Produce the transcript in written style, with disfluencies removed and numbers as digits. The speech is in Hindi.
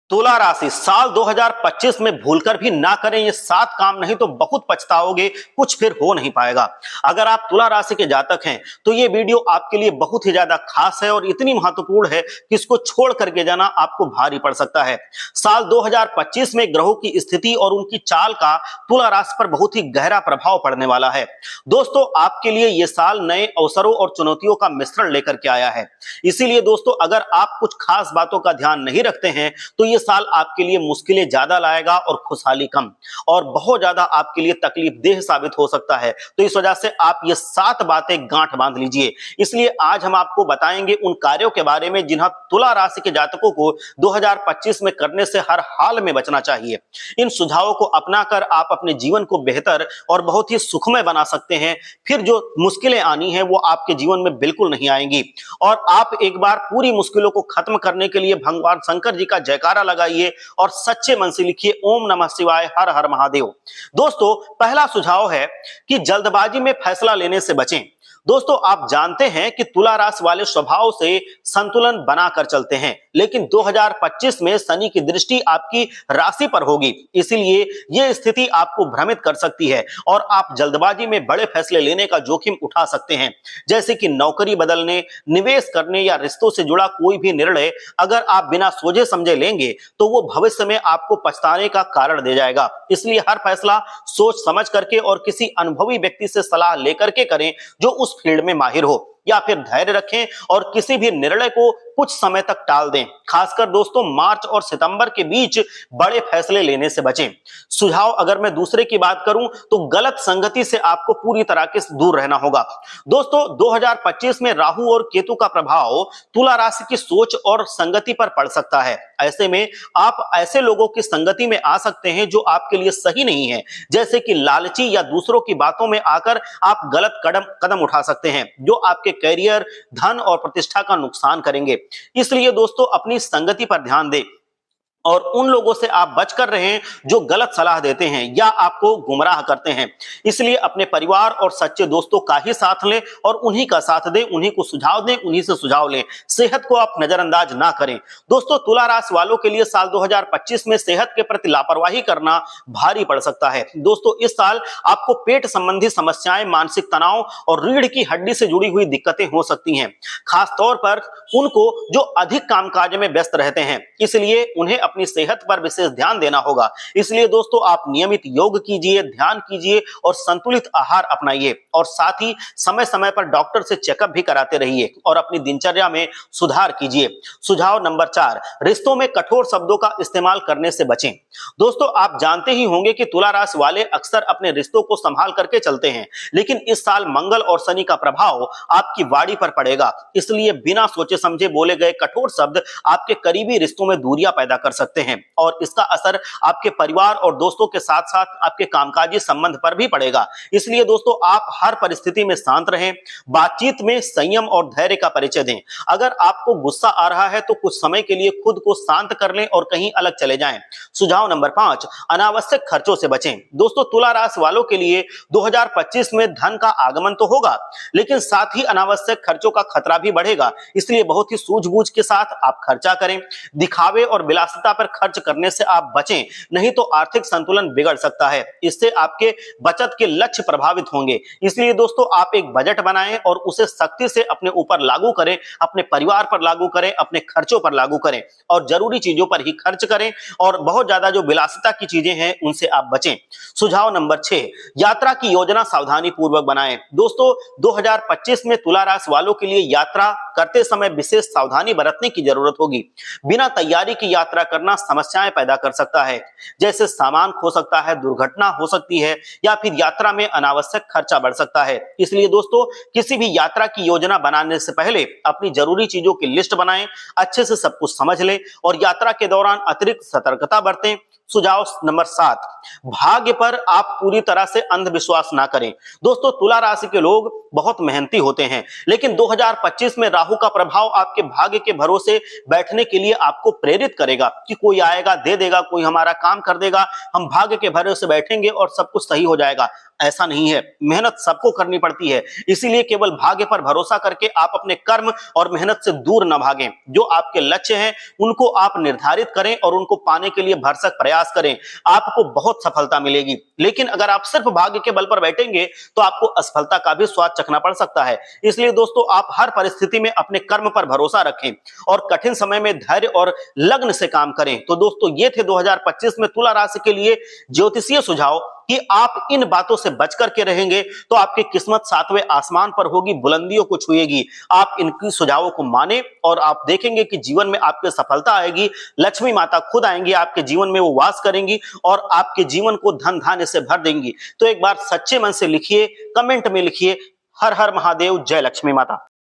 तुला राशि साल 2025 में भूलकर भी ना करें ये 7 काम, नहीं तो बहुत पछताओगे, कुछ फिर हो नहीं पाएगा। अगर आप तुला राशि के जातक हैं तो ये वीडियो आपके लिए बहुत ही ज्यादा खास है और इतनी महत्वपूर्ण है कि इसको छोड़ करके जाना आपको भारी पड़ सकता है। साल 2025 में ग्रहों की स्थिति और उनकी चाल का तुला राशि पर बहुत ही गहरा प्रभाव पड़ने वाला है। दोस्तों, आपके लिए ये साल नए अवसरों और चुनौतियों का मिश्रण लेकर के आया है। इसीलिए दोस्तों, अगर आप कुछ खास बातों का ध्यान नहीं रखते हैं तो ये साल आपके लिए मुश्किलें ज्यादा लाएगा और खुशहाली कम, और बहुत ज्यादा आपके लिए तकलीफ देह साबित हो सकता है। तो इस वजह से आप ये 7 बातें गांठ बांध लीजिए। इसलिए आज हम आपको बताएंगे उन कार्यों के बारे में जिन्हें तुला राशि के जातकों को 2025 में करने से हर हाल में बचना चाहिए। इन सुझावों को अपनाकर आप अपने जीवन को बेहतर और बहुत ही सुखमय बना सकते हैं। फिर जो मुश्किलें आनी है वो आपके जीवन में बिल्कुल नहीं आएंगी। और आप एक बार पूरी मुश्किलों को खत्म करने के लिए भगवान शंकर जी का जयकारा लगाइए और सच्चे मन से लिखिए ओम नमः शिवाय, हर हर महादेव। दोस्तों, पहला सुझाव है कि जल्दबाजी में फैसला लेने से बचें। दोस्तों, आप जानते हैं कि तुला राशि वाले स्वभाव से संतुलन बनाकर चलते हैं, लेकिन 2025 में शनि की दृष्टि आपकी राशि पर होगी, इसीलिए यह स्थिति आपको भ्रमित कर सकती है और आप जल्दबाजी में बड़े फैसले लेने का जोखिम उठा सकते हैं। जैसे कि नौकरी बदलने, निवेश करने या रिश्तों से जुड़ा कोई भी निर्णय अगर आप बिना सोचे समझे लेंगे तो वो भविष्य में आपको पछताने का कारण दे जाएगा। इसलिए हर फैसला सोच समझ करके और किसी अनुभवी व्यक्ति से सलाह लेकर के करें जो उस फील्ड में माहिर हो, या फिर धैर्य रखें और किसी भी निर्णय को कुछ समय तक टाल दें। खासकर दोस्तों, मार्च और सितंबर के बीच बड़े फैसले लेने से बचें। सुझाव अगर मैं दूसरे की बात करूं तो गलत संगति से आपको पूरी तरह से दूर रहना होगा। दोस्तों, 2025 में राहु और केतु का प्रभाव तुला राशि की सोच और संगति पर पड़ सकता है। ऐसे में आप ऐसे लोगों की संगति में आ सकते हैं जो आपके लिए सही नहीं है, जैसे कि लालची या दूसरों की बातों में आकर आप गलत कदम उठा सकते हैं जो आपके कैरियर, धन और प्रतिष्ठा का नुकसान करेंगे। इसलिए दोस्तों, अपनी संगति पर ध्यान दें और उन लोगों से आप बचकर रहें जो गलत सलाह देते हैं या आपको गुमराह करते हैं। इसलिए अपने परिवार और सच्चे दोस्तों का ही साथ लें और उन्हीं का साथ दें, उन्हीं को सुझाव दें, उन्हीं से सुझाव लें। सेहत को आप नजरअंदाज ना करें। दोस्तों, तुला राशि वालों के लिए साल 2025 में सेहत के प्रति लापरवाही करना भारी पड़ सकता है। दोस्तों, इस साल आपको पेट संबंधी समस्याएं, मानसिक तनाव और रीढ़ की हड्डी से जुड़ी हुई दिक्कतें हो सकती हैं, खासतौर पर उनको जो अधिक कामकाज में व्यस्त रहते हैं। इसलिए उन्हें अपनी सेहत पर विशेष ध्यान देना होगा। इसलिए दोस्तों, आप नियमित योग कीजिए, ध्यान कीजिए और संतुलित आहार अपनाइए, और साथ ही समय समय पर डॉक्टर से चेकअप भी कराते रहिए और अपनी दिनचर्या में सुधार कीजिए। सुझाव नंबर 4, रिश्तों में कठोर शब्दों का इस्तेमाल करने से बचें। दोस्तों, आप जानते ही होंगे कि तुला राशि वाले अक्सर अपने रिश्तों को संभाल करके चलते हैं, लेकिन इस साल मंगल और शनि का प्रभाव आपकी वाणी पर पड़ेगा। इसलिए बिना सोचे समझे बोले गए कठोर शब्द आपके करीबी रिश्तों में दूरियां पैदा कर सकते हैं और इसका असर आपके परिवार और दोस्तों के साथ साथ आपके कामकाजी संबंध पर भी पड़ेगा। इसलिए दोस्तों, आप हर परिस्थिति में शांत रहें, बातचीत में संयम और धैर्य का परिचय दें। अगर आपको गुस्सा आ रहा है तो कुछ समय के लिए खुद को शांत कर लें और कहीं अलग चले जाएं। सुझाव नंबर 5, अनावश्यक खर्चों से बचें। दोस्तों, तुला राशि वालों के लिए 2025 में धन का आगमन तो होगा, लेकिन साथ ही अनावश्यक खर्चों का खतरा भी बढ़ेगा। इसलिए बहुत ही सूझबूझ के साथ आप खर्चा करें। दिखावे और विलासिता पर खर्च करने से आप बचें, नहीं तो आर्थिक संतुलन बिगड़ सकता है। इससे आपके बचत के लक्ष्य प्रभावित होंगे। इसलिए दोस्तों, आप एक बजट बनाएं और उसे सख्ती से अपने ऊपर लागू करें, अपने परिवार पर लागू करें, अपने खर्चों पर लागू करें और जरूरी चीजों पर ही खर्च करें और बहुत ज्यादा जो विलासिता की चीजें हैं उनसे आप बचें। सुझाव नंबर 6, यात्रा की योजना सावधानी पूर्वक बनाएं। दोस्तों, 2025 में तुला राशि वालों के लिए यात्रा करते समय विशेष सावधानी बरतने की जरूरत होगी। बिना तैयारी की यात्रा करना समस्याएं पैदा कर सकता है, जैसे सामान खो सकता है, दुर्घटना हो सकती है या फिर यात्रा में अनावश्यक खर्चा बढ़ सकता है। इसलिए दोस्तों, किसी भी यात्रा की योजना बनाने से पहले अपनी जरूरी चीजों की लिस्ट बनाएं, अच्छे से सब कुछ समझ लें और यात्रा के दौरान अतिरिक्त सतर्कता बरतें। सुझाव नंबर 7, भाग्य पर आप पूरी तरह से अंधविश्वास ना करें। दोस्तों, तुला राशि के लोग बहुत मेहनती होते हैं, लेकिन 2025 में राहु का प्रभाव आपके भाग्य के भरोसे बैठने के लिए आपको प्रेरित करेगा कि कोई आएगा दे देगा, कोई हमारा काम कर देगा, हम भाग्य के भरोसे बैठेंगे और सब कुछ सही हो जाएगा। ऐसा नहीं है, मेहनत सबको करनी पड़ती है। इसीलिए केवल भाग्य पर भरोसा करके आप अपने कर्म और मेहनत से दूर न भागें। जो आपके लक्ष्य हैं उनको आप निर्धारित करें और उनको पाने के लिए भरसक प्रयास करें, आपको बहुत सफलता मिलेगी। लेकिन अगर आप सिर्फ भाग्य के बल पर बैठेंगे तो आपको असफलता का भी स्वाद चखना पड़ सकता है। इसलिए दोस्तों, आप हर परिस्थिति में अपने कर्म पर भरोसा रखें और कठिन समय में धैर्य और लगन से काम करें। तो दोस्तों, ये थे 2025 में तुला राशि के लिए ज्योतिषीय सुझाव कि आप इन बातों से बच करके रहेंगे तो आपकी किस्मत 7वें आसमान पर होगी, बुलंदियों को छुएगी। आप इनकी सुझावों को माने और आप देखेंगे कि जीवन में आपके सफलता आएगी, लक्ष्मी माता खुद आएंगी, आपके जीवन में वो वास करेंगी और आपके जीवन को धन धान्य से भर देंगी। तो एक बार सच्चे मन से लिखिए, कमेंट में लिखिए, हर हर महादेव, जय लक्ष्मी माता।